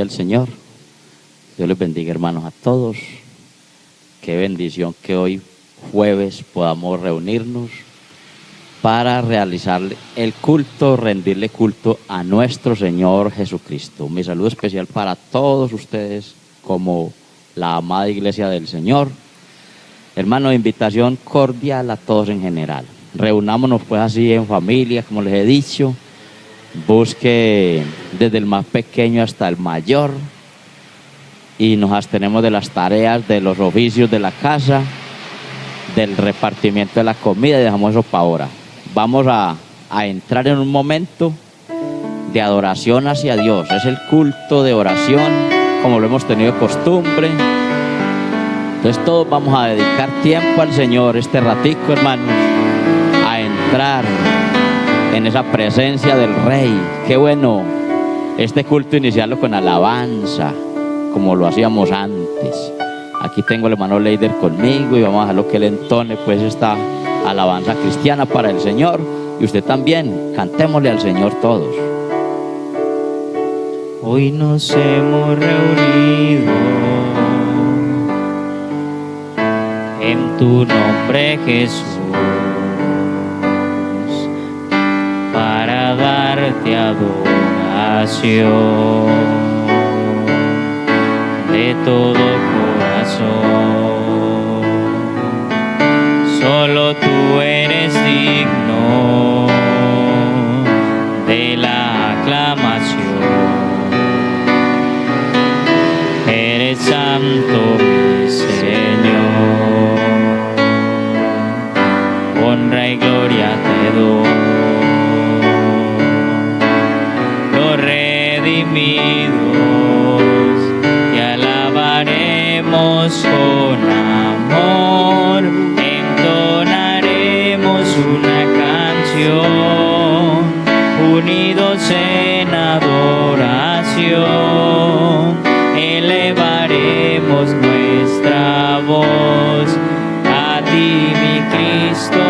gloria al Señor. Dios les bendiga, hermanos, a todos. Qué bendición que hoy jueves podamos reunirnos para realizar el culto, rendirle culto a nuestro Señor Jesucristo. Mi saludo especial para todos ustedes como la amada iglesia del Señor. Hermano, invitación cordial a todos en general. Reunámonos pues así en familia, como les he dicho. Busque desde el más pequeño hasta el mayor y nos abstenemos de las tareas, de los oficios de la casa, del repartimiento de la comida y dejamos eso para ahora. Vamos a entrar en un momento de adoración hacia Dios. Es el culto de oración como lo hemos tenido de costumbre. Entonces todos vamos a dedicar tiempo al Señor este ratico, hermanos, a entrar en esa presencia del Rey. Qué bueno este culto iniciarlo con alabanza, como lo hacíamos antes. Aquí tengo al hermano Leider conmigo y vamos a dejarlo que él entone pues esta alabanza cristiana para el Señor. Y usted también, cantémosle al Señor todos. Hoy nos hemos reunido en tu nombre, Jesús, para darte adoración de todo corazón. Solo tú eres digno de la aclamación. Eres santo, mi Señor. Honra y gloria te doy. Los redimidos te alabaremos con amor. Entonaremos una canción, unidos en adoración. Elevaremos nuestra voz a ti, mi Cristo.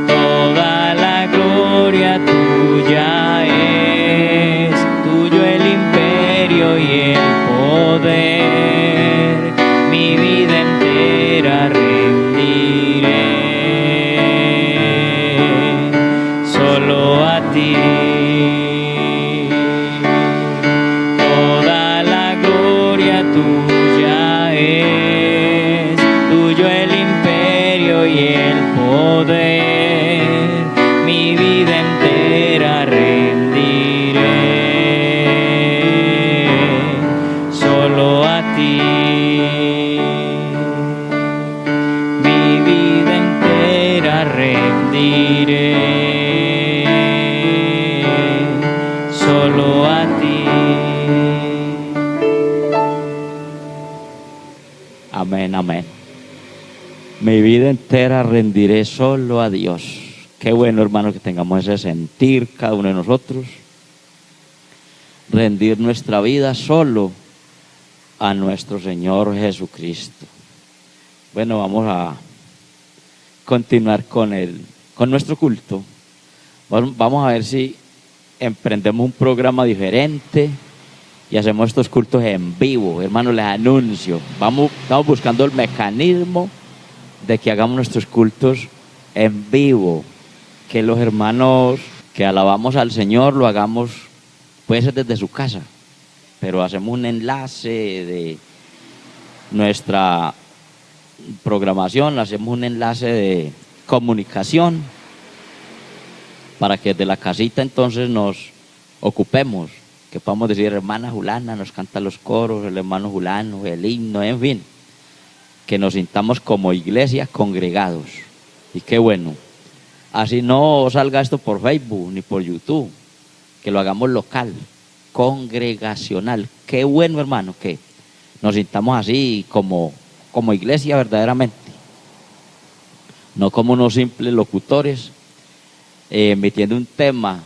Toda la gloria tuya es, tuyo el imperio y el poder. Mi vida entera rendiré solo a ti. Tuya es, tuyo el imperio y el poder. Mi vida entera rendiré solo a ti. Mi vida entera rendiré solo a ti. Amén, amén. Mi vida entera rendiré solo a Dios. Qué bueno, hermano, que tengamos ese sentir cada uno de nosotros. Rendir nuestra vida solo a nuestro Señor Jesucristo. Bueno, vamos a continuar con nuestro culto. Vamos a ver si emprendemos un programa diferente y hacemos estos cultos en vivo. Hermanos, les anuncio, estamos buscando el mecanismo de que hagamos nuestros cultos en vivo, que los hermanos que alabamos al Señor lo hagamos, puede ser desde su casa, pero hacemos un enlace de nuestra programación, hacemos un enlace de comunicación para que desde la casita entonces nos ocupemos, que podamos decir, hermana Julana nos canta los coros, el hermano Julano, el himno, en fin, que nos sintamos como iglesia congregados. Y qué bueno, así no salga esto por Facebook ni por YouTube, que lo hagamos local, congregacional. Qué bueno, hermano, que nos sintamos así como iglesia verdaderamente, no como unos simples locutores emitiendo un tema,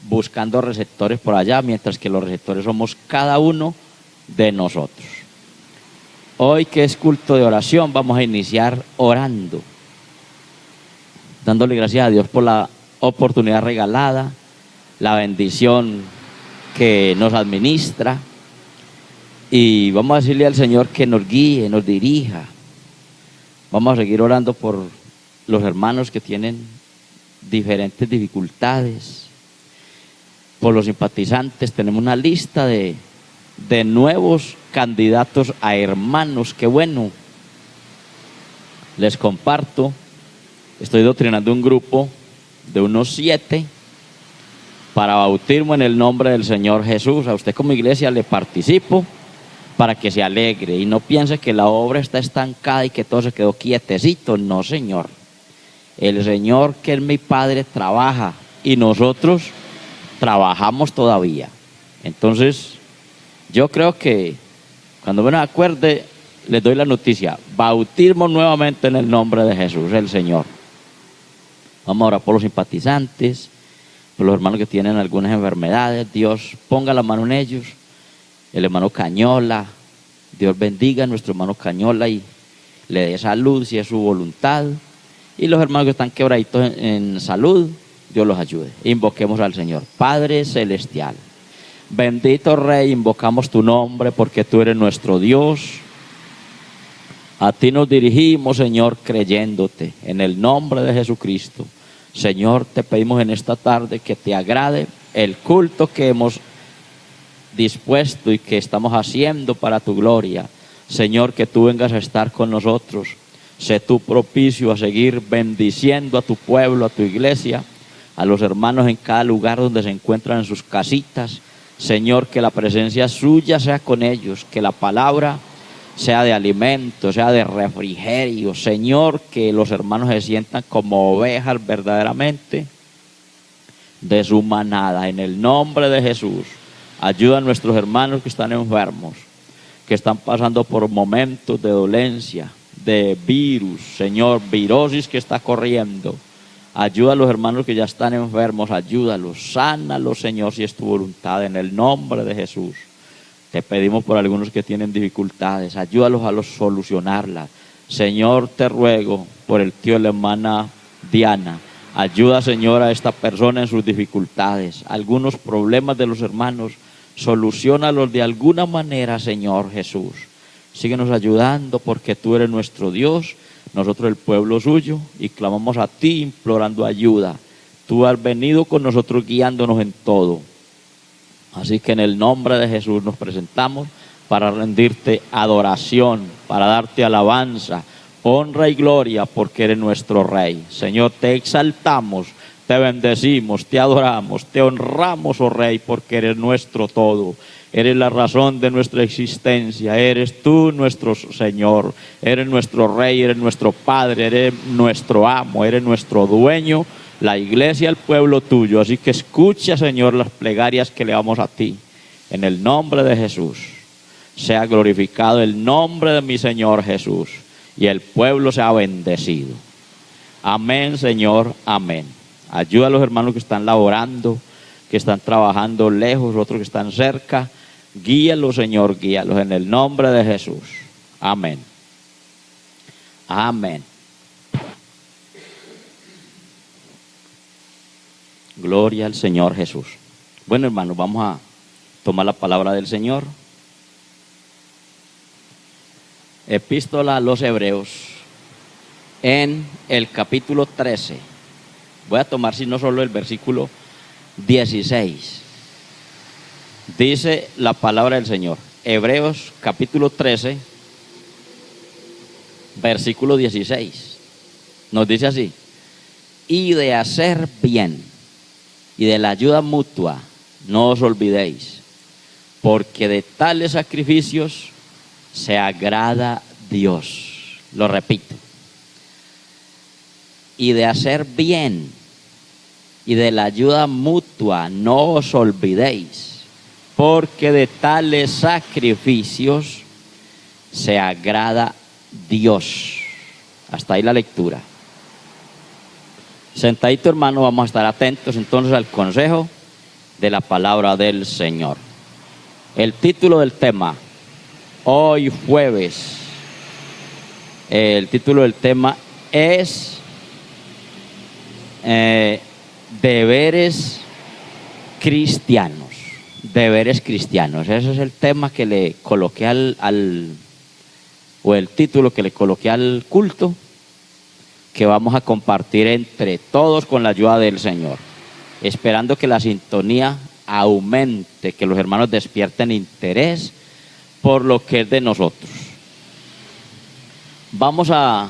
buscando receptores por allá, mientras que los receptores somos cada uno de nosotros. Hoy, que es culto de oración, vamos a iniciar orando, dándole gracias a Dios por la oportunidad regalada, la bendición que nos administra. Y vamos a decirle al Señor que nos guíe, nos dirija. Vamos a seguir orando por los hermanos que tienen diferentes dificultades, por los simpatizantes. Tenemos una lista de nuevos candidatos a hermanos. Qué bueno. Les comparto, estoy doctrinando un grupo de unos 7 para bautismo en el nombre del Señor Jesús. A usted como iglesia le participo para que se alegre y no piense que la obra está estancada y que todo se quedó quietecito. No, Señor. El Señor, que es mi Padre, trabaja y nosotros trabajamos todavía. Entonces, yo creo que cuando me acuerde, les doy la noticia: bautismo nuevamente en el nombre de Jesús, el Señor. Vamos a orar por los simpatizantes, por los hermanos que tienen algunas enfermedades. Dios ponga la mano en ellos. El hermano Cañola, Dios bendiga a nuestro hermano Cañola y le dé salud si es su voluntad. Y los hermanos que están quebraditos en salud, Dios los ayude. Invoquemos al Señor. Padre celestial, bendito Rey, invocamos tu nombre porque tú eres nuestro Dios. A ti nos dirigimos, Señor, creyéndote en el nombre de Jesucristo. Señor, te pedimos en esta tarde que te agrade el culto que hemos dispuesto y que estamos haciendo para tu gloria. Señor, que tú vengas a estar con nosotros. Sé tú propicio a seguir bendiciendo a tu pueblo, a tu iglesia, a los hermanos en cada lugar donde se encuentran en sus casitas. Señor, que la presencia suya sea con ellos, que la palabra sea de alimento, sea de refrigerio. Señor, que los hermanos se sientan como ovejas verdaderamente de su manada. En el nombre de Jesús, ayuda a nuestros hermanos que están enfermos, que están pasando por momentos de dolencia, de virus, Señor, virosis que está corriendo. Ayuda a los hermanos que ya están enfermos, ayúdalos, sánalos, Señor, si es tu voluntad, en el nombre de Jesús. Te pedimos por algunos que tienen dificultades, ayúdalos a solucionarlas. Señor, te ruego por el tío y la hermana Diana. Ayuda, Señor, a esta persona en sus dificultades. Algunos problemas de los hermanos, soluciónalos de alguna manera, Señor Jesús. Síguenos ayudando porque tú eres nuestro Dios, nosotros el pueblo suyo, y clamamos a ti implorando ayuda. Tú has venido con nosotros guiándonos en todo. Así que en el nombre de Jesús nos presentamos para rendirte adoración, para darte alabanza, honra y gloria, porque eres nuestro Rey. Señor, te exaltamos, te bendecimos, te adoramos, te honramos, oh Rey, porque eres nuestro todo. Eres la razón de nuestra existencia, eres tú nuestro Señor, eres nuestro Rey, eres nuestro Padre, eres nuestro amo, eres nuestro dueño, la iglesia, el pueblo tuyo. Así que escucha, Señor, las plegarias que le damos a ti. En el nombre de Jesús, sea glorificado el nombre de mi Señor Jesús, y el pueblo sea bendecido. Amén, Señor, amén. Ayuda a los hermanos que están laborando, que están trabajando lejos, otros que están cerca. Guíalos, Señor, guíalos en el nombre de Jesús. Amén. Amén. Gloria al Señor Jesús. Bueno, hermanos, vamos a tomar la palabra del Señor. Epístola a los Hebreos, en el capítulo 13. Voy a tomar, si no solo el versículo 16. Dice la palabra del Señor. Hebreos capítulo 13, versículo 16. Nos dice así: y de hacer bien y de la ayuda mutua no os olvidéis, porque de tales sacrificios se agrada Dios. Lo repito: y de hacer bien y de la ayuda mutua no os olvidéis, porque de tales sacrificios se agrada Dios. Hasta ahí la lectura. Sentadito, hermano, vamos a estar atentos entonces al consejo de la palabra del Señor. El título del tema, hoy jueves, el título del tema es deberes cristianos. deberes cristianos. Ese es el tema que le coloqué o el título que le coloqué al culto, que vamos a compartir entre todos con la ayuda del Señor, esperando que la sintonía aumente, que los hermanos despierten interés por lo que es de nosotros. Vamos a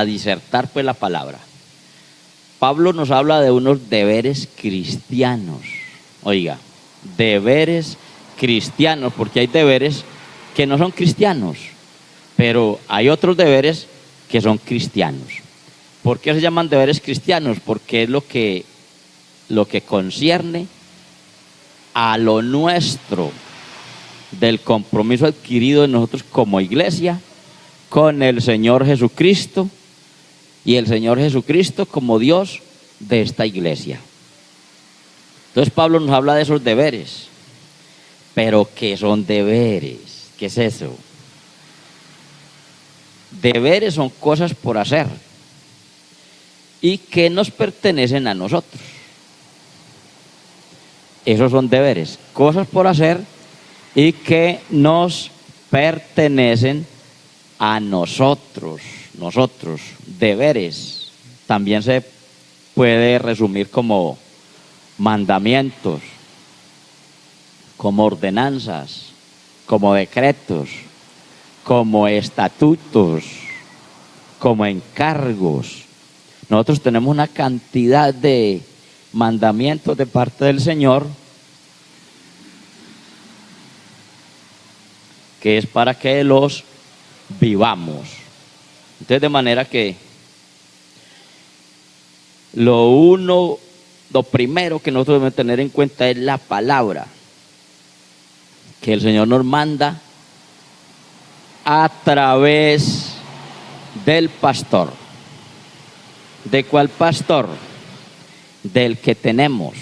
disertar pues la palabra. Pablo nos habla de unos deberes cristianos. Oiga, deberes cristianos, porque hay deberes que no son cristianos, pero hay otros deberes que son cristianos. ¿Por qué se llaman deberes cristianos? Porque es lo que concierne a lo nuestro, del compromiso adquirido de nosotros como iglesia con el Señor Jesucristo, y el Señor Jesucristo como Dios de esta iglesia. Entonces Pablo nos habla de esos deberes. Pero ¿qué son deberes? ¿Qué es eso? Deberes son cosas por hacer y que nos pertenecen a nosotros. Esos son deberes, cosas por hacer y que nos pertenecen a nosotros. Deberes también se puede resumir como mandamientos, como ordenanzas, como decretos, como estatutos, como encargos. Nosotros tenemos una cantidad de mandamientos de parte del Señor que es para que los vivamos. Entonces, de manera que lo primero que nosotros debemos tener en cuenta es la palabra que el Señor nos manda a través del pastor. ¿De cuál pastor? Del que tenemos.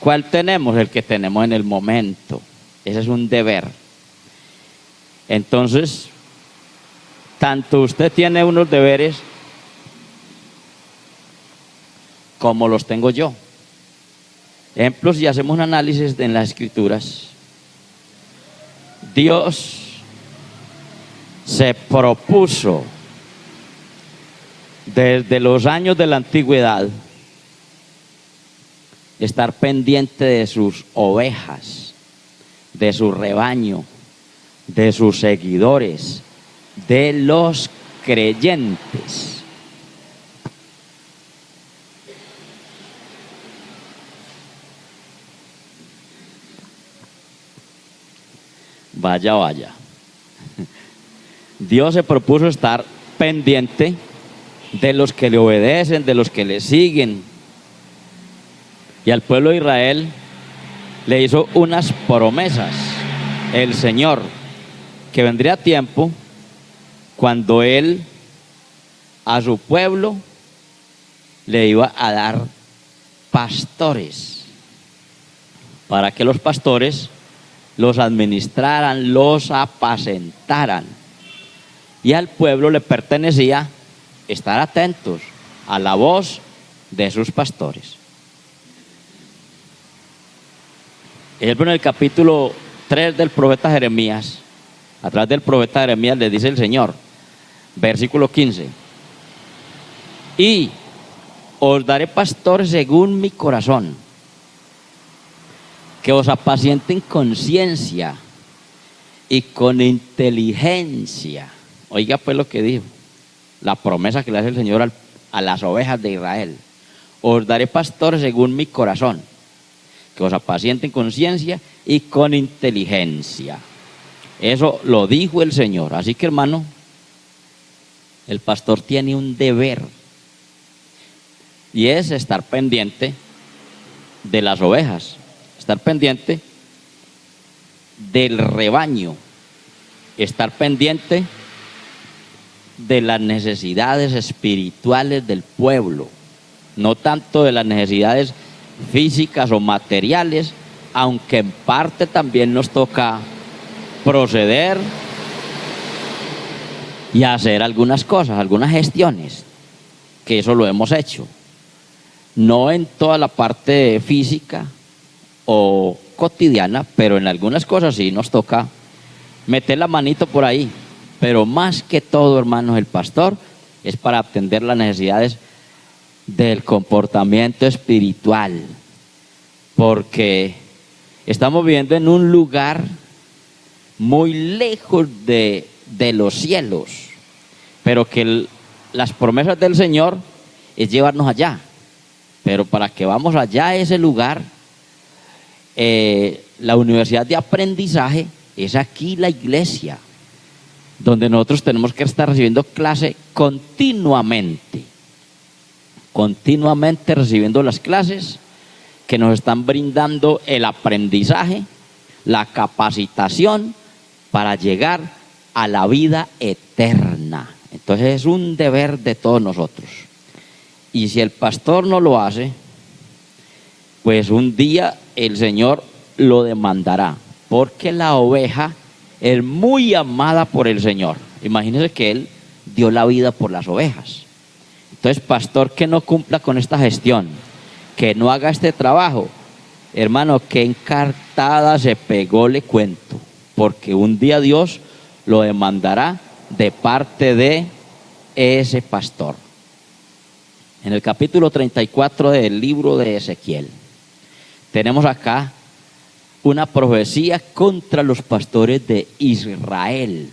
¿Cuál tenemos? El que tenemos en el momento. Ese es un deber. Entonces, tanto usted tiene unos deberes como los tengo yo. Ejemplos, si hacemos un análisis en las Escrituras, Dios se propuso desde los años de la antigüedad estar pendiente de sus ovejas, de su rebaño, de sus seguidores, de los creyentes. Vaya. Dios se propuso estar pendiente de los que le obedecen, de los que le siguen. Y al pueblo de Israel le hizo unas promesas el Señor, que vendría tiempo cuando Él a su pueblo le iba a dar pastores, para que los pastores los administraran, los apacentaran. Y al pueblo le pertenecía estar atentos a la voz de sus pastores. En el capítulo 3 del profeta Jeremías, a través del profeta Jeremías le dice el Señor, versículo 15: y os daré pastores según mi corazón, que os apacienten con ciencia y con inteligencia. Oiga pues lo que dijo, la promesa que le hace el Señor a las ovejas de Israel: os daré pastores según mi corazón, que os apacienten con ciencia y con inteligencia. Eso lo dijo el Señor. Así que, hermano, el pastor tiene un deber, y es estar pendiente de las ovejas, estar pendiente del rebaño, estar pendiente de las necesidades espirituales del pueblo, no tanto de las necesidades físicas o materiales, aunque en parte también nos toca proceder y hacer algunas cosas, algunas gestiones, que eso lo hemos hecho, no en toda la parte física o cotidiana, pero en algunas cosas sí nos toca meter la manito por ahí. Pero más que todo, hermanos, el pastor es para atender las necesidades del comportamiento espiritual, porque estamos viviendo en un lugar muy lejos de los cielos, pero que las promesas del Señor es llevarnos allá. Pero para que vamos allá a ese lugar, la universidad de aprendizaje es aquí la iglesia, donde nosotros tenemos que estar recibiendo clase continuamente recibiendo las clases que nos están brindando el aprendizaje, la capacitación para llegar a la vida eterna. Entonces es un deber de todos nosotros. Y si el pastor no lo hace, pues un día el Señor lo demandará, porque la oveja es muy amada por el Señor. Imagínense que Él dio la vida por las ovejas. Entonces, pastor que no cumpla con esta gestión, que no haga este trabajo, hermano, que encartada se pegó, le cuento, porque un día Dios lo demandará de parte de ese pastor. En el capítulo 34 del libro de Ezequiel, tenemos acá una profecía contra los pastores de Israel.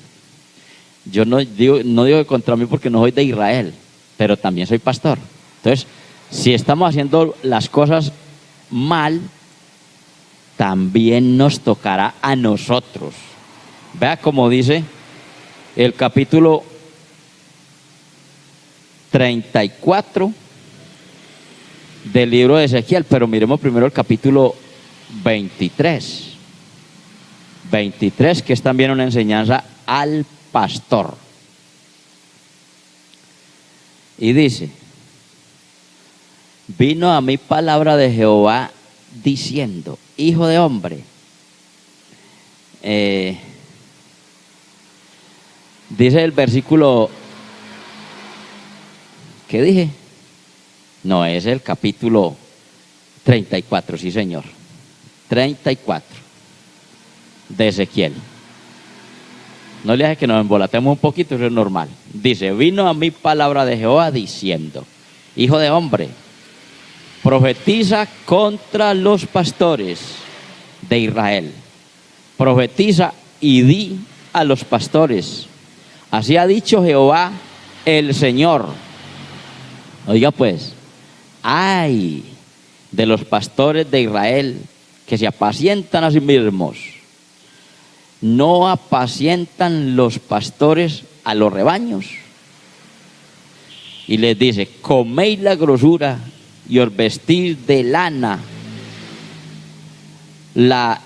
Yo no digo que contra mí porque no soy de Israel, pero también soy pastor. Entonces, si estamos haciendo las cosas mal, también nos tocará a nosotros. Vea cómo dice el capítulo 34 del libro de Ezequiel, pero miremos primero el capítulo 23, que es también una enseñanza al pastor. Y dice: vino a mí palabra de Jehová diciendo, hijo de hombre, dice el versículo, ¿qué dije? No, es el capítulo 34, sí señor, 34 de Ezequiel. No le hace que nos embolatemos un poquito, eso es normal. Dice: vino a mí palabra de Jehová diciendo, hijo de hombre, profetiza contra los pastores de Israel. Profetiza y di a los pastores, así ha dicho Jehová el Señor. Oiga pues, ay de los pastores de Israel que se apacientan a sí mismos. ¿No apacientan los pastores a los rebaños? Y les dice: coméis la grosura y os vestís de lana, de la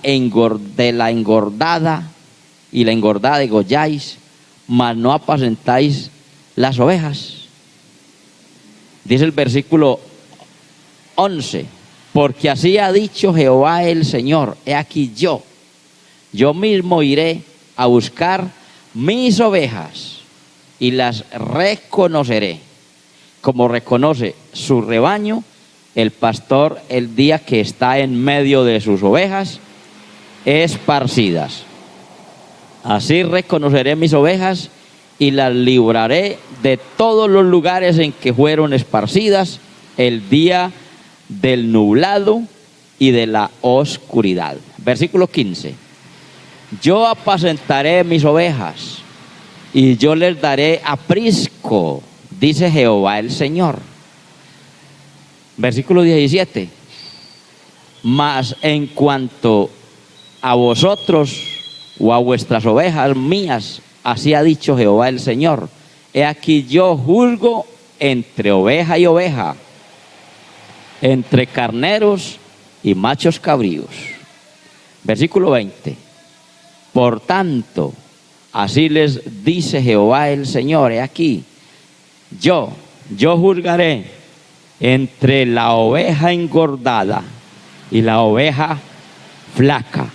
engordada, y la engordada degolláis, mas no apacentáis las ovejas. Dice el versículo 11: porque así ha dicho Jehová el Señor, he aquí yo mismo iré a buscar mis ovejas y las reconoceré, como reconoce su rebaño el pastor el día que está en medio de sus ovejas esparcidas. Así reconoceré mis ovejas y las libraré de todos los lugares en que fueron esparcidas el día del nublado y de la oscuridad. Versículo 15: yo apacentaré mis ovejas y yo les daré aprisco, dice Jehová el Señor. Versículo 17: mas en cuanto a vosotros o a vuestras ovejas mías, así ha dicho Jehová el Señor, he aquí yo juzgo entre oveja y oveja, entre carneros y machos cabríos. Versículo 20: por tanto, así les dice Jehová el Señor, he aquí yo juzgaré entre la oveja engordada y la oveja flaca.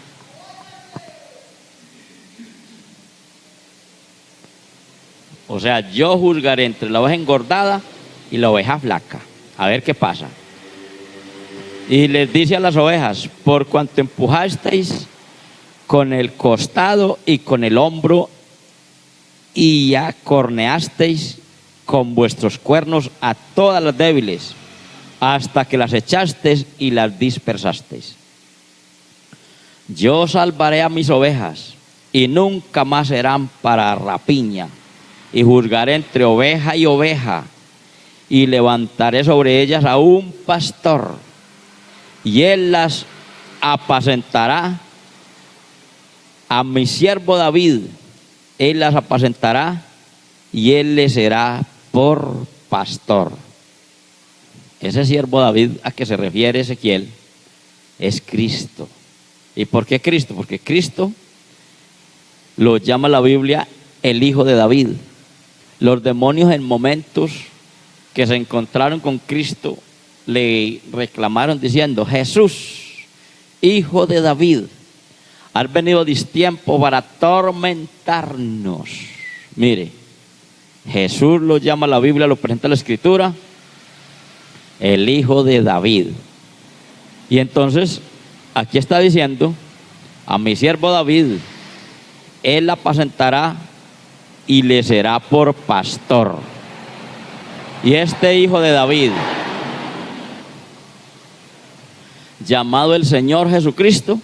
O sea, yo juzgaré entre la oveja engordada y la oveja flaca. A ver qué pasa. Y les dice a las ovejas: por cuanto empujasteis con el costado y con el hombro y acorneasteis con vuestros cuernos a todas las débiles, hasta que las echasteis y las dispersasteis. Yo salvaré a mis ovejas y nunca más serán para rapiña, y juzgaré entre oveja y oveja, y levantaré sobre ellas a un pastor, y él las apacentará. A mi siervo David, él las apacentará, y él le será por pastor. Ese siervo David a que se refiere Ezequiel es Cristo. ¿Y por qué Cristo? Porque Cristo lo llama la Biblia el Hijo de David. Los demonios, en momentos que se encontraron con Cristo, le reclamaron diciendo: Jesús, Hijo de David, has venido a destiempo para atormentarnos. Mire, Jesús lo llama la Biblia, lo presenta la Escritura, el Hijo de David. Y entonces aquí está diciendo: a mi siervo David, él la apacentará y le será por pastor. Y este Hijo de David, llamado el Señor Jesucristo,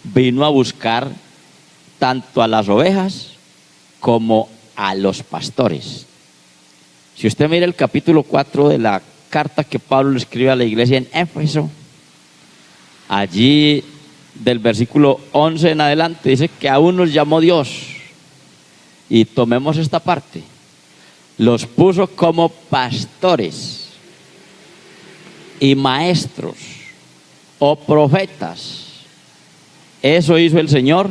vino a buscar tanto a las ovejas como a los pastores. Si usted mira el capítulo 4 de la carta que Pablo le escribe a la iglesia en Éfeso, allí del versículo 11 en adelante dice que aún nos llamó Dios, y tomemos esta parte, los puso como pastores y maestros o profetas. Eso hizo el Señor,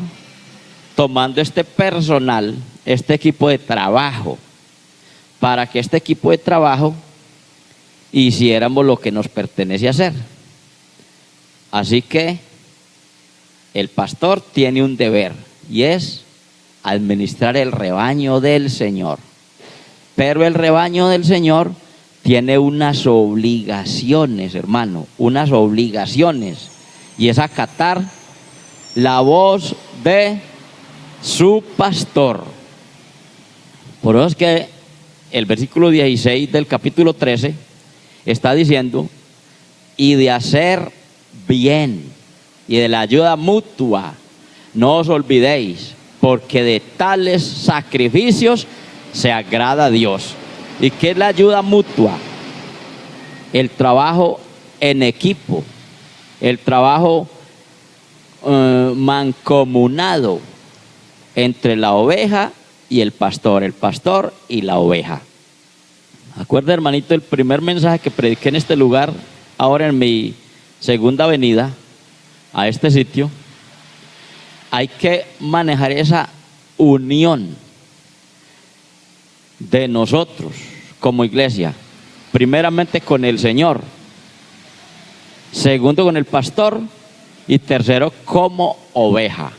tomando este personal, este equipo de trabajo, para que este equipo de trabajo hiciéramos lo que nos pertenece hacer. Así que el pastor tiene un deber, y es administrar el rebaño del Señor. Pero el rebaño del Señor tiene unas obligaciones, hermano, unas obligaciones, y es acatar la voz de su pastor. Por eso es que el versículo 16 del capítulo 13 está diciendo: y de hacer bien y de la ayuda mutua no os olvidéis, porque de tales sacrificios se agrada a Dios. ¿Y qué es la ayuda mutua? El trabajo en equipo, el trabajo mancomunado entre la oveja y el pastor y la oveja. Acuerda, hermanito, el primer mensaje que prediqué en este lugar, ahora en mi segunda venida a este sitio. Hay que manejar esa unión de nosotros como iglesia, primeramente con el Señor, segundo con el pastor, y tercero como oveja.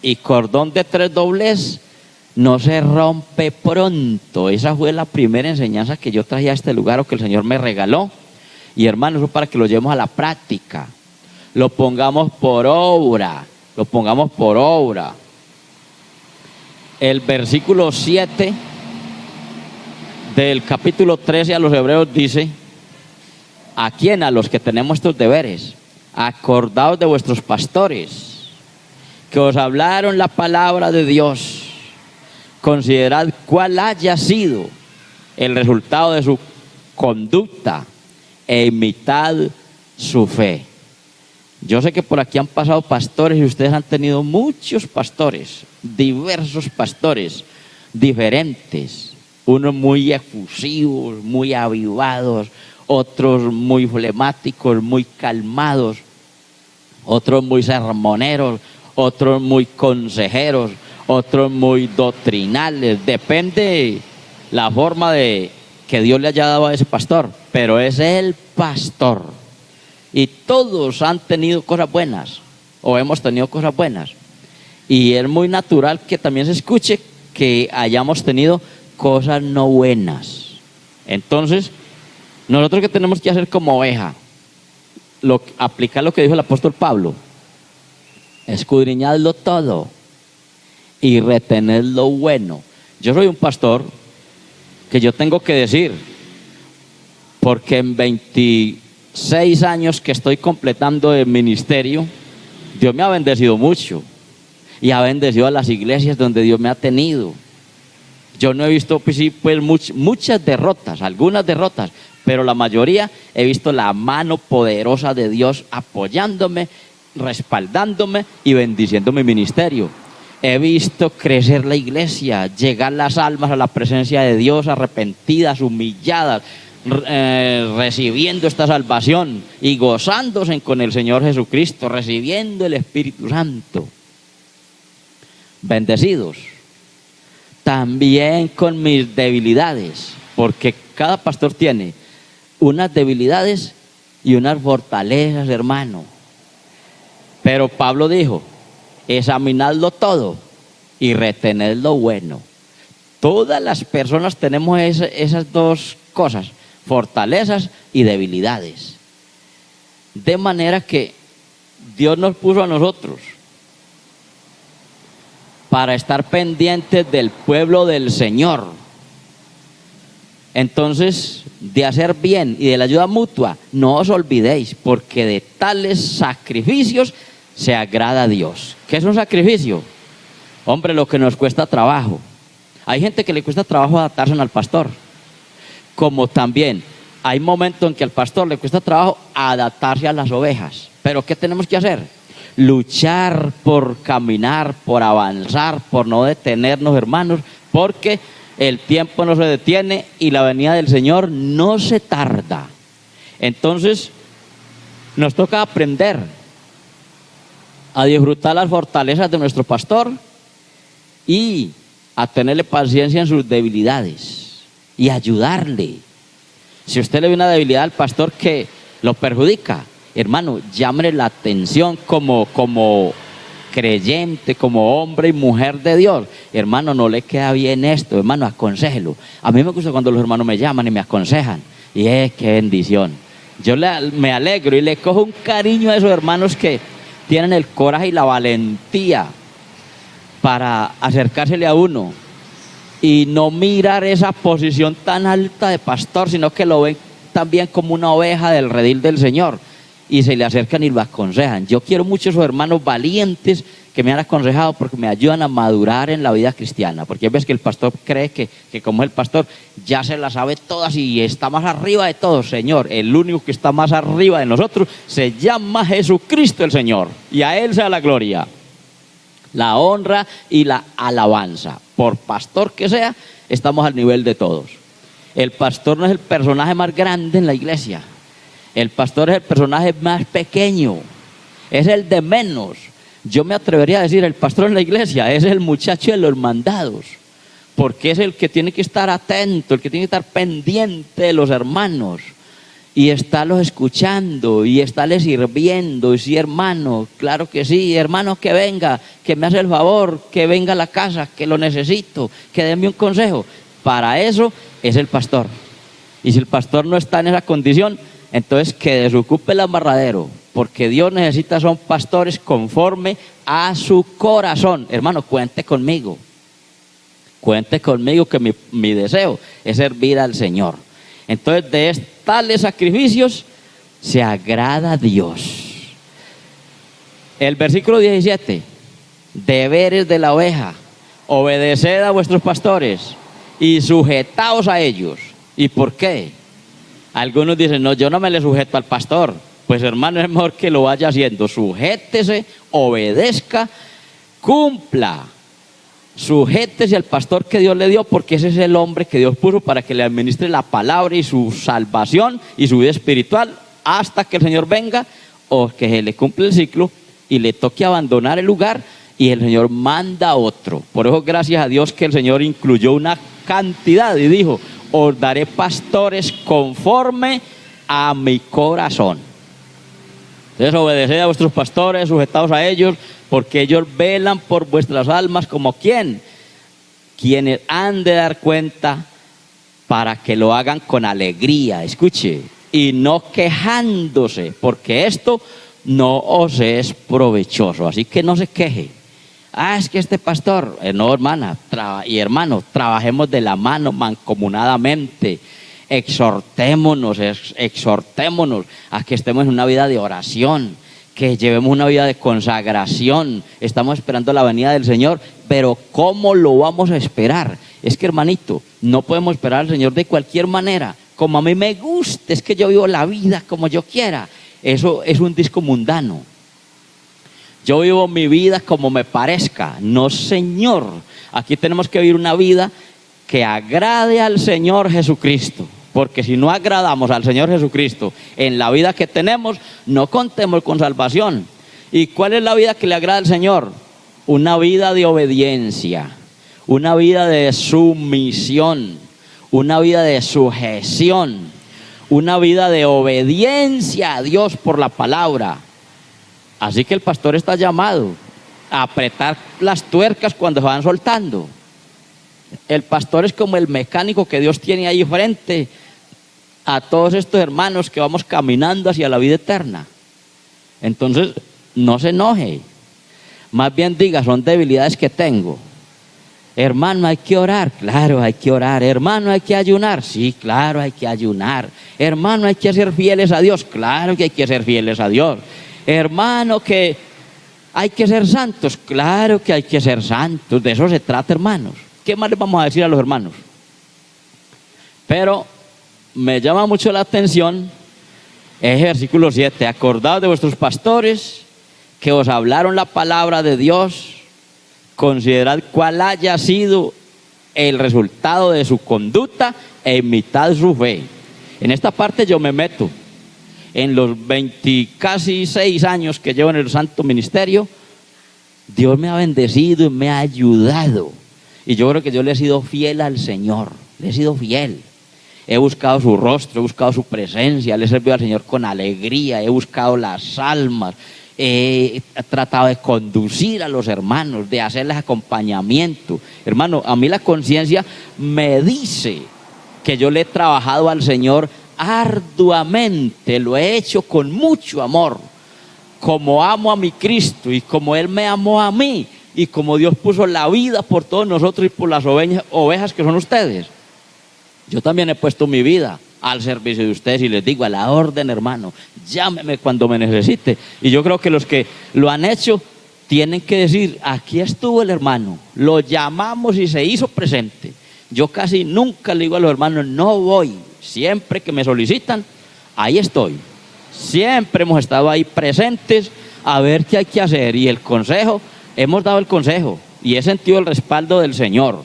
Y cordón de tres dobles no se rompe pronto. Esa fue la primera enseñanza que yo traje a este lugar, o que el Señor me regaló. Y hermanos, eso para que lo llevemos a la práctica, lo pongamos por obra, lo pongamos por obra. El versículo 7 del capítulo 13 a los Hebreos dice: ¿a quién? A los que tenemos estos deberes. Acordaos de vuestros pastores, que os hablaron la palabra de Dios. Considerad cuál haya sido el resultado de su conducta e imitad su fe. Yo sé que por aquí han pasado pastores, y ustedes han tenido muchos pastores, diversos pastores, diferentes, unos muy efusivos, muy avivados, otros muy flemáticos, muy calmados, otros muy sermoneros, otros muy consejeros, otros muy doctrinales. Depende la forma de que Dios le haya dado a ese pastor, pero es el pastor. Y todos han tenido cosas buenas, o hemos tenido cosas buenas, y es muy natural que también se escuche que hayamos tenido cosas no buenas. Entonces, nosotros, ¿qué tenemos que hacer como oveja? aplicar lo que dijo el apóstol Pablo. Escudriñadlo todo y retened lo bueno. Yo soy un pastor que yo tengo que decir, porque en 26 años que estoy completando el ministerio, Dios me ha bendecido mucho y ha bendecido a las iglesias donde Dios me ha tenido. Yo no he visto muchas derrotas, algunas derrotas, pero la mayoría he visto la mano poderosa de Dios apoyándome, respaldándome y bendiciendo mi ministerio. He visto crecer la iglesia, llegar las almas a la presencia de Dios, arrepentidas, humilladas, recibiendo esta salvación y gozándose con el Señor Jesucristo, recibiendo el Espíritu Santo. Bendecidos. También con mis debilidades, porque cada pastor tiene unas debilidades y unas fortalezas, hermano. Pero Pablo dijo, examinadlo todo y retened lo bueno. Todas las personas tenemos esas dos cosas, fortalezas y debilidades. De manera que Dios nos puso a nosotros para estar pendientes del pueblo del Señor. Entonces, de hacer bien y de la ayuda mutua, no os olvidéis, porque de tales sacrificios se agrada a Dios. ¿Qué es un sacrificio? Hombre, lo que nos cuesta trabajo. Hay gente que le cuesta trabajo adaptarse al pastor, como también hay momentos en que al pastor le cuesta trabajo adaptarse a las ovejas. Pero ¿qué tenemos que hacer? Luchar por caminar, por avanzar, por no detenernos, hermanos, porque el tiempo no se detiene y la venida del Señor no se tarda. Entonces, nos toca aprender a disfrutar las fortalezas de nuestro pastor y a tenerle paciencia en sus debilidades y ayudarle. Si usted le ve una debilidad al pastor que lo perjudica, hermano, llámele la atención como creyente, como hombre y mujer de Dios. Hermano, no le queda bien esto, hermano, aconséjelo. A mí me gusta cuando los hermanos me llaman y me aconsejan. Y qué bendición. Yo me alegro y le cojo un cariño a esos hermanos que tienen el coraje y la valentía para acercársele a uno y no mirar esa posición tan alta de pastor, sino que lo ven también como una oveja del redil del Señor y se le acercan y lo aconsejan. Yo quiero mucho a esos hermanos valientes que me han aconsejado porque me ayudan a madurar en la vida cristiana, porque ves que el pastor cree que como es el pastor ya se las sabe todas y está más arriba de todos. Señor, el único que está más arriba de nosotros se llama Jesucristo el Señor, y a Él sea la gloria, la honra y la alabanza. Por pastor que sea, estamos al nivel de todos. El pastor no es el personaje más grande en la iglesia, el pastor es el personaje más pequeño, es el de menos. Yo me atrevería a decir, el pastor en la iglesia es el muchacho de los mandados, porque es el que tiene que estar atento, el que tiene que estar pendiente de los hermanos y estarlos escuchando y estarles sirviendo. Y sí, hermano, claro que sí, hermano, que venga, que me hace el favor, que venga a la casa, que lo necesito, que déme un consejo. Para eso es el pastor. Y si el pastor no está en esa condición, entonces que desocupe el amarradero, porque Dios necesita son pastores conforme a su corazón. Hermano, cuente conmigo que mi deseo es servir al Señor. Entonces, de tales sacrificios se agrada a Dios. El versículo 17, deberes de la oveja, obedeced a vuestros pastores y sujetaos a ellos. ¿Y por qué? Algunos dicen, no, yo no me le sujeto al pastor. Pues hermano, es mejor que lo vaya haciendo. Sujétese, obedezca, cumpla. Sujétese al pastor que Dios le dio, porque ese es el hombre que Dios puso para que le administre la palabra y su salvación y su vida espiritual hasta que el Señor venga o que se le cumple el ciclo y le toque abandonar el lugar y el Señor manda a otro. Por eso, gracias a Dios que el Señor incluyó una cantidad y dijo, os daré pastores conforme a mi corazón. Entonces, obedeced a vuestros pastores, sujetaos a ellos, porque ellos velan por vuestras almas como ¿quién? Quienes han de dar cuenta para que lo hagan con alegría. Escuche, y no quejándose, porque esto no os es provechoso. Así que no se queje. Es que este pastor, no, hermana y hermanos, trabajemos de la mano mancomunadamente, exhortémonos a que estemos en una vida de oración, que llevemos una vida de consagración. Estamos esperando la venida del Señor, pero ¿cómo lo vamos a esperar? Es que, hermanito, no podemos esperar al Señor de cualquier manera, como a mí me guste, es que yo vivo la vida como yo quiera. Eso es un disco mundano. Yo vivo mi vida como me parezca. No, Señor. Aquí tenemos que vivir una vida que agrade al Señor Jesucristo. Porque si no agradamos al Señor Jesucristo en la vida que tenemos, no contemos con salvación. ¿Y cuál es la vida que le agrada al Señor? Una vida de obediencia, una vida de sumisión, una vida de sujeción, una vida de obediencia a Dios por la palabra. Así que el pastor está llamado a apretar las tuercas cuando se van soltando. El pastor es como el mecánico que Dios tiene ahí frente a todos estos hermanos que vamos caminando hacia la vida eterna. Entonces, no se enoje. Más bien diga, son debilidades que tengo. Hermano, hay que orar. Claro, hay que orar. Hermano, hay que ayunar. Sí, claro, hay que ayunar. Hermano, hay que ser fieles a Dios. Claro que hay que ser fieles a Dios. Hermano, que hay que ser santos. Claro que hay que ser santos. De eso se trata, hermanos. ¿Qué más les vamos a decir a los hermanos? Pero me llama mucho la atención ese versículo 7. Acordaos de vuestros pastores que os hablaron la palabra de Dios. Considerad cuál haya sido el resultado de su conducta e imitad su fe. En esta parte yo me meto. En los casi 6 años que llevo en el santo ministerio, Dios me ha bendecido y me ha ayudado. Y yo creo que yo le he sido fiel al Señor, le he sido fiel. He buscado su rostro, he buscado su presencia, le he servido al Señor con alegría, he buscado las almas, he tratado de conducir a los hermanos, de hacerles acompañamiento. Hermano, a mí la conciencia me dice que yo le he trabajado al Señor arduamente, lo he hecho con mucho amor, como amo a mi Cristo y como Él me amó a mí y como Dios puso la vida por todos nosotros y por las ovejas que son ustedes. Yo también he puesto mi vida al servicio de ustedes y les digo a la orden, hermano, llámeme cuando me necesite. Y yo creo que los que lo han hecho tienen que decir, aquí estuvo el hermano, lo llamamos y se hizo presente. Yo casi nunca le digo a los hermanos, no voy. Siempre que me solicitan, ahí estoy. Siempre hemos estado ahí presentes a ver qué hay que hacer. Y el consejo, hemos dado el consejo y he sentido el respaldo del Señor.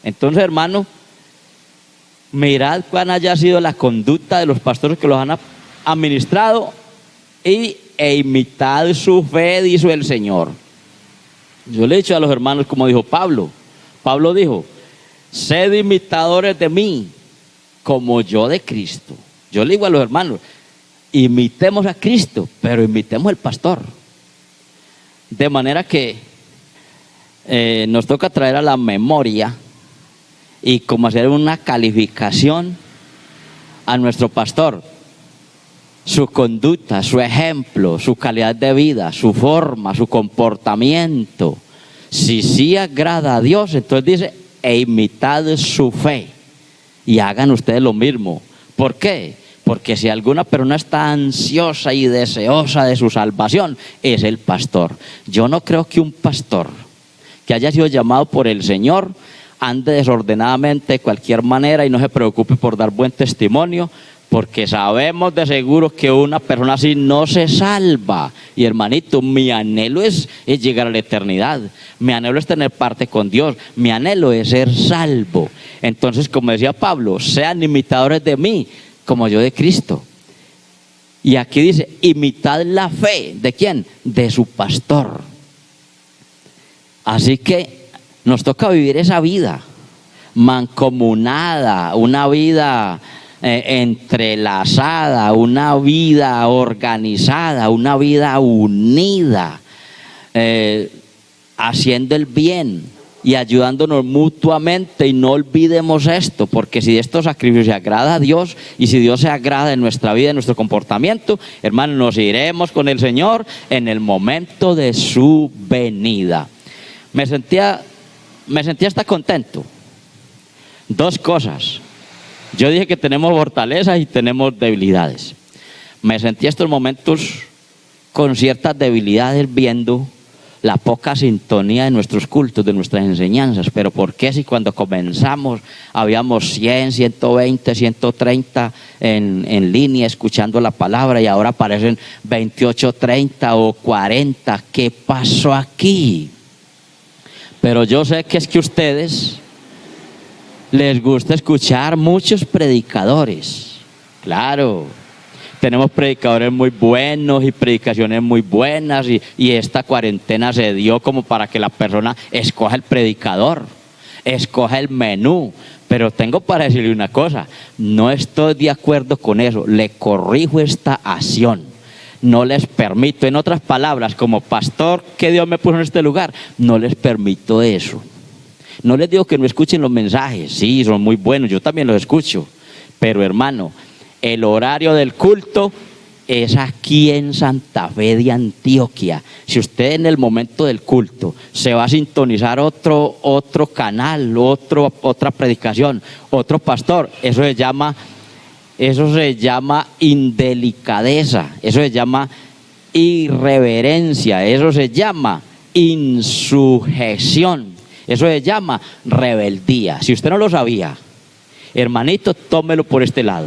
Entonces, hermano, mirad cuál haya sido la conducta de los pastores que los han administrado e imitad su fe, dijo el Señor. Yo le he dicho a los hermanos, como dijo Pablo. Pablo dijo, sed imitadores de mí, como yo de Cristo. Yo le digo a los hermanos, imitemos a Cristo, pero imitemos al pastor. De manera que nos toca traer a la memoria y como hacer una calificación a nuestro pastor, su conducta, su ejemplo, su calidad de vida, su forma, su comportamiento. Si sí agrada a Dios, entonces dice, e imitad su fe y hagan ustedes lo mismo. ¿Por qué? Porque si alguna persona está ansiosa y deseosa de su salvación, es el pastor. Yo no creo que un pastor que haya sido llamado por el Señor ande desordenadamente de cualquier manera y no se preocupe por dar buen testimonio, porque sabemos de seguro que una persona así no se salva. Y hermanito, mi anhelo es llegar a la eternidad, mi anhelo es tener parte con Dios, mi anhelo es ser salvo. Entonces, como decía Pablo, sean imitadores de mí como yo de Cristo. Y aquí dice, imitad la fe, ¿de quién? De su pastor. Así que nos toca vivir esa vida mancomunada, una vida entrelazada, una vida organizada, una vida unida, haciendo el bien y ayudándonos mutuamente, y no olvidemos esto, porque si de estos sacrificios se agrada a Dios y si Dios se agrada en nuestra vida, en nuestro comportamiento, hermanos, nos iremos con el Señor en el momento de su venida. Me sentía hasta contento. Dos cosas. Yo dije que tenemos fortalezas y tenemos debilidades. Me sentí estos momentos con ciertas debilidades viendo la poca sintonía de nuestros cultos, de nuestras enseñanzas. Pero ¿por qué si cuando comenzamos habíamos 100, 120, 130 en línea escuchando la palabra y ahora aparecen 28, 30 o 40? ¿Qué pasó aquí? Pero yo sé que es que a ustedes les gusta escuchar muchos predicadores. Claro, tenemos predicadores muy buenos y predicaciones muy buenas, y esta cuarentena se dio como para que la persona escoja el predicador, escoja el menú. Pero tengo para decirle una cosa, no estoy de acuerdo con eso, le corrijo esta acción. No les permito, en otras palabras, como pastor que Dios me puso en este lugar, no les permito eso. No les digo que no escuchen los mensajes, sí, son muy buenos, yo también los escucho. Pero hermano, el horario del culto es aquí en Santa Fe de Antioquia. Si usted en el momento del culto se va a sintonizar otro canal, otra predicación, otro pastor, eso se llama indelicadeza, eso se llama irreverencia, eso se llama insujeción, eso se llama rebeldía. Si usted no lo sabía, hermanito, tómelo por este lado.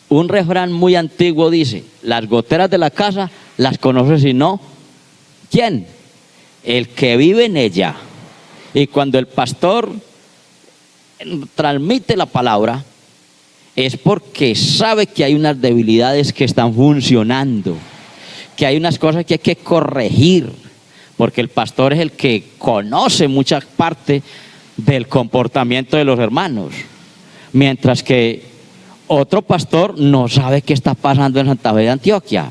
Un refrán muy antiguo dice: las goteras de la casa las conoce si no, ¿quién? El que vive en ella. Y cuando el pastor transmite la palabra, es porque sabe que hay unas debilidades que están funcionando, que hay unas cosas que hay que corregir, porque el pastor es el que conoce mucha parte del comportamiento de los hermanos, mientras que otro pastor no sabe qué está pasando en Santa Fe de Antioquia,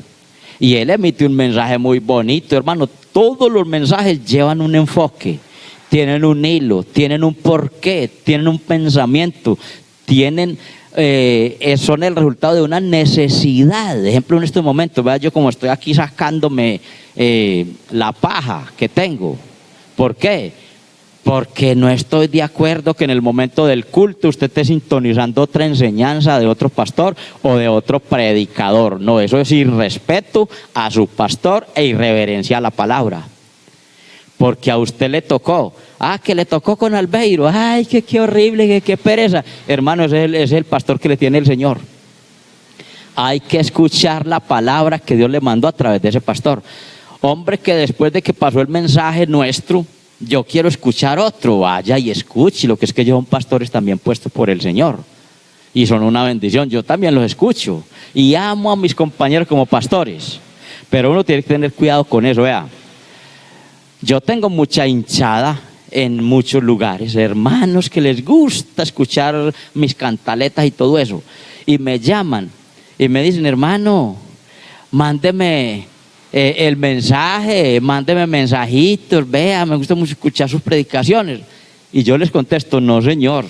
y él emite un mensaje muy bonito, hermano. Todos los mensajes llevan un enfoque, tienen un hilo, tienen un porqué, tienen un pensamiento, son el resultado de una necesidad. De ejemplo, en este momento, vea, yo como estoy aquí sacándome la paja que tengo. ¿Por qué? Porque no estoy de acuerdo que en el momento del culto usted esté sintonizando otra enseñanza de otro pastor o de otro predicador. No, eso es irrespeto a su pastor e irreverencia a la palabra. Porque a usted le tocó, que le tocó con Albeiro, ay, qué horrible, qué pereza. Hermano, ese es el pastor que le tiene el Señor. Hay que escuchar la palabra que Dios le mandó a través de ese pastor. Hombre, que después de que pasó el mensaje nuestro, yo quiero escuchar otro, vaya y escuche. Lo que es que ellos son pastores también puestos por el Señor, y son una bendición. Yo también los escucho y amo a mis compañeros como pastores, pero uno tiene que tener cuidado con eso. Vea, yo tengo mucha hinchada en muchos lugares, hermanos que les gusta escuchar mis cantaletas y todo eso, y me llaman y me dicen: hermano, mándeme el mensaje, mándeme mensajitos, vea, me gusta mucho escuchar sus predicaciones. Y yo les contesto: no, señor,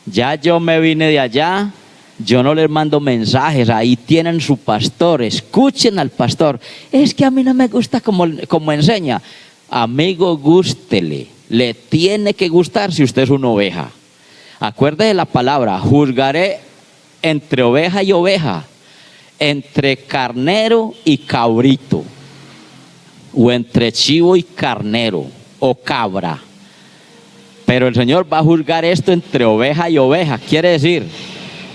ya yo me vine de allá, yo no les mando mensajes, ahí tienen su pastor, escuchen al pastor. Es que a mí no me gusta como enseña. Amigo, gústele, le tiene que gustar si usted es una oveja. Acuérdese de la palabra: juzgaré entre oveja y oveja, entre carnero y cabrito, o entre chivo y carnero o cabra. Pero el Señor va a juzgar esto entre oveja y oveja. Quiere decir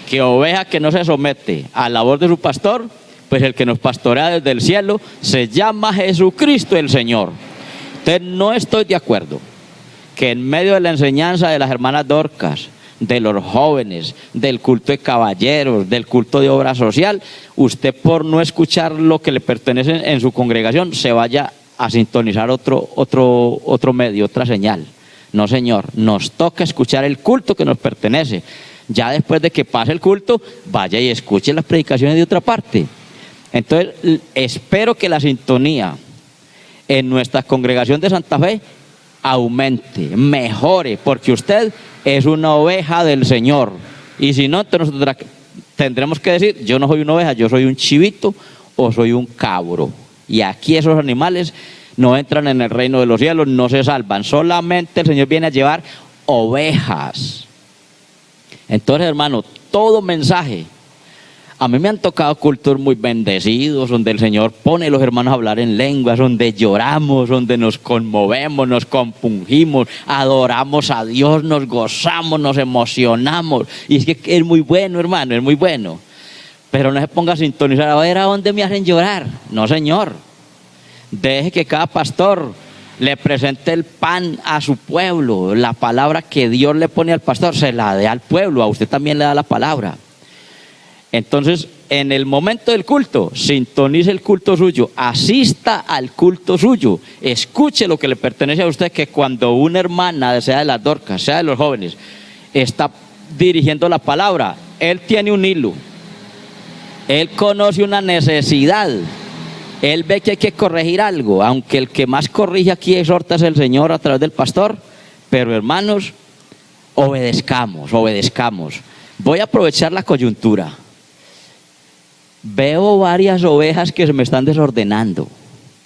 que oveja que no se somete a la voz de su pastor, pues el que nos pastorea desde el cielo se llama Jesucristo el Señor. Entonces no estoy de acuerdo que en medio de la enseñanza de las hermanas Dorcas, de los jóvenes, del culto de caballeros, del culto de obra social, usted, por no escuchar lo que le pertenece en su congregación, se vaya a sintonizar otro medio, otra señal. No, señor, nos toca escuchar el culto que nos pertenece. Ya después de que pase el culto, vaya y escuche las predicaciones de otra parte. Entonces, espero que la sintonía en nuestra congregación de Santa Fe aumente, mejore, porque usted es una oveja del Señor. Y si no, entonces nosotros tendremos que decir, yo no soy una oveja, yo soy un chivito o soy un cabro. Y aquí esos animales no entran en el reino de los cielos, no se salvan. Solamente el Señor viene a llevar ovejas. Entonces, hermano, todo mensaje. A mí me han tocado cultos muy bendecidos, donde el Señor pone a los hermanos a hablar en lenguas, donde lloramos, donde nos conmovemos, nos compungimos, adoramos a Dios, nos gozamos, nos emocionamos. Y es que es muy bueno, hermano, es muy bueno. Pero no se ponga a sintonizar, a ver a dónde me hacen llorar. No, Señor. Deje que cada pastor le presente el pan a su pueblo. La palabra que Dios le pone al pastor se la dé al pueblo, a usted también le da la palabra. Entonces, en el momento del culto, sintonice el culto suyo, asista al culto suyo, escuche lo que le pertenece a usted, que cuando una hermana, sea de las Dorcas, sea de los jóvenes, está dirigiendo la palabra, él tiene un hilo, él conoce una necesidad, él ve que hay que corregir algo, aunque el que más corrige aquí y exhorta es el Señor a través del pastor, pero hermanos, obedezcamos. Voy a aprovechar la coyuntura. Veo varias ovejas que se me están desordenando.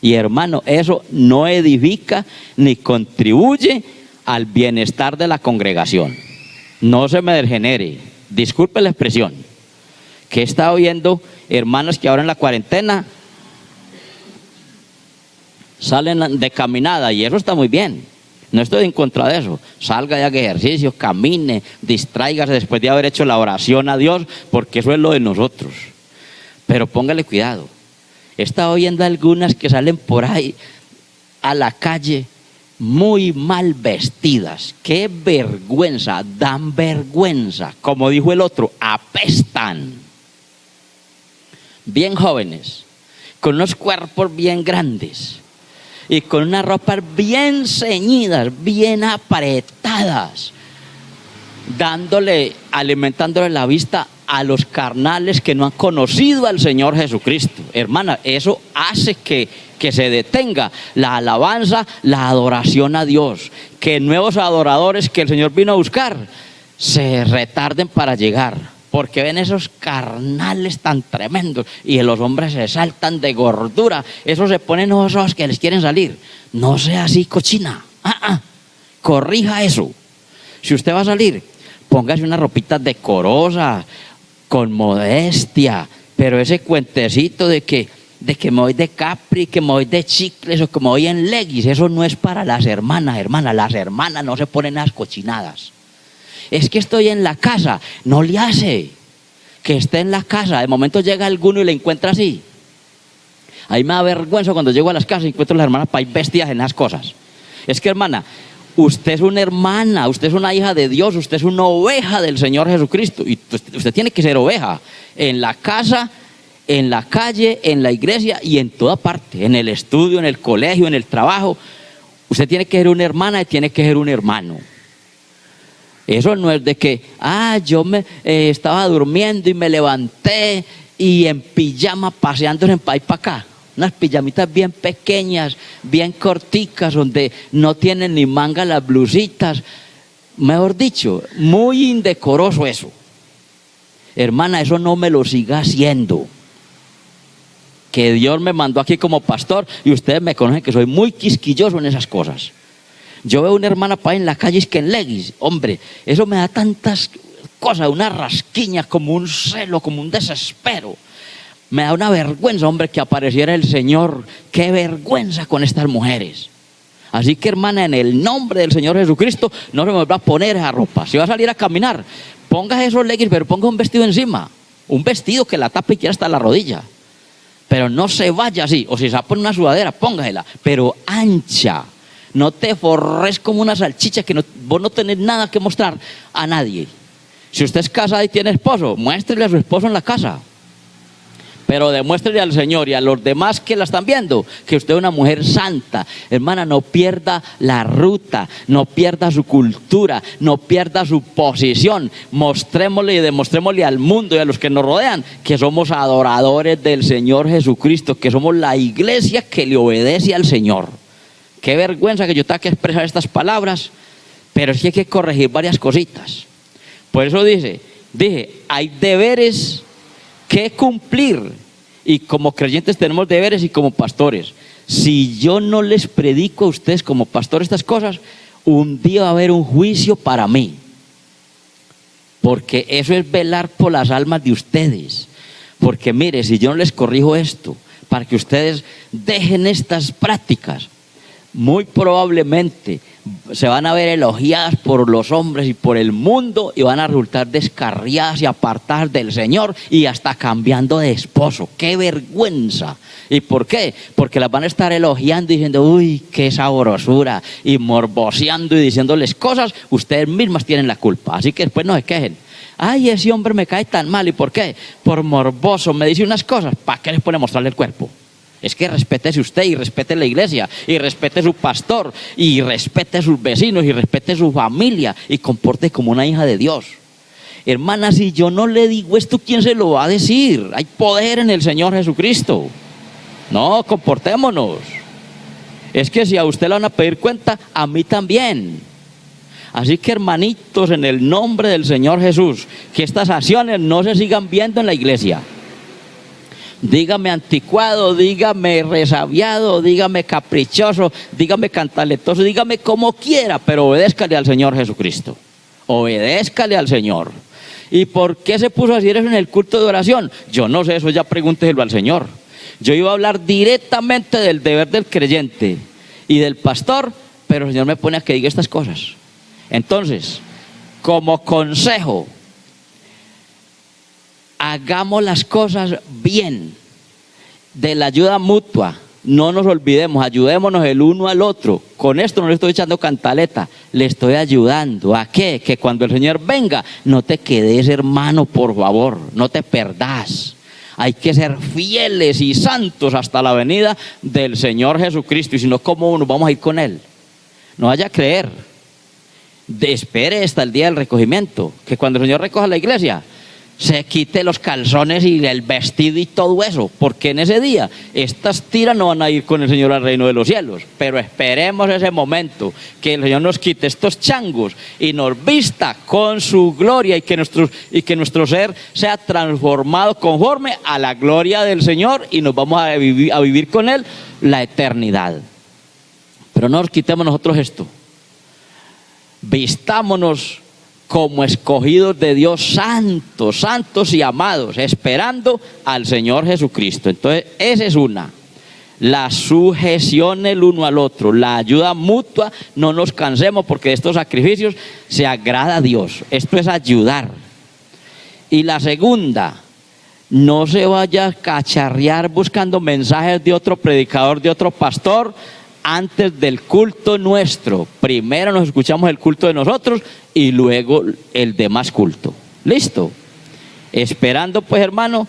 Y hermano, eso no edifica ni contribuye al bienestar de la congregación. No se me degenere. Disculpe la expresión. Que he estado viendo hermanos que ahora en la cuarentena salen de caminada y eso está muy bien. No estoy en contra de eso. Salga y haga ejercicio, camine, distráigase después de haber hecho la oración a Dios, porque eso es lo de nosotros. Pero póngale cuidado. He estado viendo algunas que salen por ahí a la calle muy mal vestidas. ¡Qué vergüenza! Dan vergüenza. Como dijo el otro, apestan. Bien jóvenes, con unos cuerpos bien grandes y con unas ropas bien ceñidas, bien apretadas, alimentándole la vista a los carnales que no han conocido al Señor Jesucristo. Hermana, eso hace que se detenga la alabanza, la adoración a Dios, que nuevos adoradores que el Señor vino a buscar se retarden para llegar, porque ven esos carnales tan tremendos y los hombres se saltan de gordura, esos se ponen osos que les quieren salir. No sea así, cochina. Corrija eso. Si usted va a salir, póngase una ropita decorosa, con modestia, pero ese cuentecito de que me voy de Capri, que me voy de chicles o que me voy en leggings, eso no es para las hermanas, las hermanas no se ponen las cochinadas. Es que estoy en la casa, no le hace que esté en la casa, de momento llega alguno y le encuentra así. Ahí me da vergüenza cuando llego a las casas y encuentro a las hermanas para ir vestidas en esas cosas. Es que, hermana, usted es una hermana, usted es una hija de Dios, usted es una oveja del Señor Jesucristo y usted tiene que ser oveja en la casa, en la calle, en la iglesia y en toda parte, en el estudio, en el colegio, en el trabajo. Usted tiene que ser una hermana y tiene que ser un hermano. Eso no es de que, yo estaba durmiendo y me levanté y en pijama paseándose en pa' y pa' acá. Unas pijamitas bien pequeñas, bien corticas, donde no tienen ni manga las blusitas. Mejor dicho, muy indecoroso eso. Hermana, eso no me lo siga haciendo. Que Dios me mandó aquí como pastor y ustedes me conocen que soy muy quisquilloso en esas cosas. Yo veo una hermana para en la calle que en leggings, hombre, eso me da tantas cosas, una rasquiña, como un celo, como un desespero. Me da una vergüenza, hombre, que apareciera el Señor. Qué vergüenza con estas mujeres. Así que, hermana, en el nombre del Señor Jesucristo, no se me va a poner esa ropa. Si va a salir a caminar, ponga esos leggings, pero ponga un vestido encima. Un vestido que la tape y quiera hasta la rodilla. Pero no se vaya así. O si se va a poner una sudadera, póngasela, pero ancha. No te forres como una salchicha que vos no tenés nada que mostrar a nadie. Si usted es casada y tiene esposo, muéstrele a su esposo en la casa. Pero demuéstrele al Señor y a los demás que la están viendo que usted es una mujer santa. Hermana, no pierda la ruta, no pierda su cultura, no pierda su posición. Mostrémosle y demostrémosle al mundo y a los que nos rodean que somos adoradores del Señor Jesucristo, que somos la iglesia que le obedece al Señor. Qué vergüenza que yo tenga que expresar estas palabras, pero sí hay que corregir varias cositas. Por eso dije, hay deberes que cumplir, y como creyentes tenemos deberes y como pastores. Si yo no les predico a ustedes como pastor estas cosas, un día va a haber un juicio para mí, porque eso es velar por las almas de ustedes. Porque mire, si yo no les corrijo esto para que ustedes dejen estas prácticas, muy probablemente se van a ver elogiadas por los hombres y por el mundo, y van a resultar descarriadas y apartadas del Señor, y hasta cambiando de esposo. ¡Qué vergüenza! ¿Y por qué? Porque las van a estar elogiando y diciendo, uy, qué sabrosura, y morboseando y diciéndoles cosas. Ustedes mismas tienen la culpa, así que después no se quejen. Ay, ese hombre me cae tan mal. ¿Y por qué? Por morboso, me dice unas cosas. ¿Para qué les pone a mostrarle el cuerpo? Es que respétese usted, y respete la iglesia, y respete su pastor, y respete a sus vecinos, y respete su familia, y comporte como una hija de Dios. Hermana, si yo no le digo esto, ¿quién se lo va a decir? Hay poder en el Señor Jesucristo. No, comportémonos. Es que si a usted le van a pedir cuenta, a mí también. Así que, hermanitos, en el nombre del Señor Jesús, que estas acciones no se sigan viendo en la iglesia. Dígame anticuado, dígame resabiado, dígame caprichoso, dígame cantaletoso, dígame como quiera, pero obedézcale al Señor Jesucristo. Obedézcale al Señor. ¿Y por qué se puso a decir eso en el culto de oración? Yo no sé, eso ya pregúnteselo al Señor. Yo iba a hablar directamente del deber del creyente y del pastor, pero el Señor me pone a que diga estas cosas. Entonces, como consejo, hagamos las cosas bien, de la ayuda mutua. No nos olvidemos, ayudémonos el uno al otro. Con esto no le estoy echando cantaleta, le estoy ayudando. ¿A qué? Que cuando el Señor venga, no te quedes, hermano, por favor, no te perdás. Hay que ser fieles y santos hasta la venida del Señor Jesucristo. Y si no, ¿cómo nos vamos a ir con Él? No vaya a creer. Espere hasta el día del recogimiento, que cuando el Señor recoja la iglesia, se quite los calzones y el vestido y todo eso, porque en ese día estas tiras no van a ir con el Señor al reino de los cielos. Pero esperemos ese momento, que el Señor nos quite estos changos y nos vista con su gloria, y que nuestro ser sea transformado conforme a la gloria del Señor, y nos vamos a vivir con Él la eternidad. Pero no nos quitemos nosotros esto. Vistámonos como escogidos de Dios, santos, santos y amados, esperando al Señor Jesucristo. Entonces, esa es una. La sujeción el uno al otro, la ayuda mutua. No nos cansemos, porque de estos sacrificios se agrada a Dios. Esto es ayudar. Y la segunda, no se vaya a cacharrear buscando mensajes de otro predicador, de otro pastor, antes del culto nuestro. Primero nos escuchamos el culto de nosotros y luego el demás culto. ¿Listo? Esperando, pues, hermano,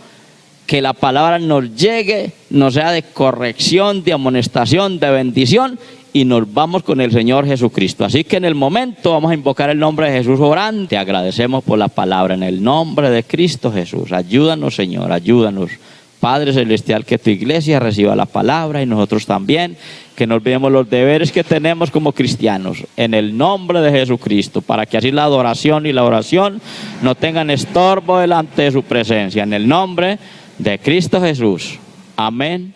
que la palabra nos llegue, nos sea de corrección, de amonestación, de bendición, y nos vamos con el Señor Jesucristo. Así que en el momento vamos a invocar el nombre de Jesús orando. Te agradecemos por la palabra en el nombre de Cristo Jesús. Ayúdanos, Señor, ayúdanos. Padre Celestial, que tu iglesia reciba la palabra, y nosotros también, que nos veamos los deberes que tenemos como cristianos, en el nombre de Jesucristo, para que así la adoración y la oración no tengan estorbo delante de su presencia, en el nombre de Cristo Jesús. Amén.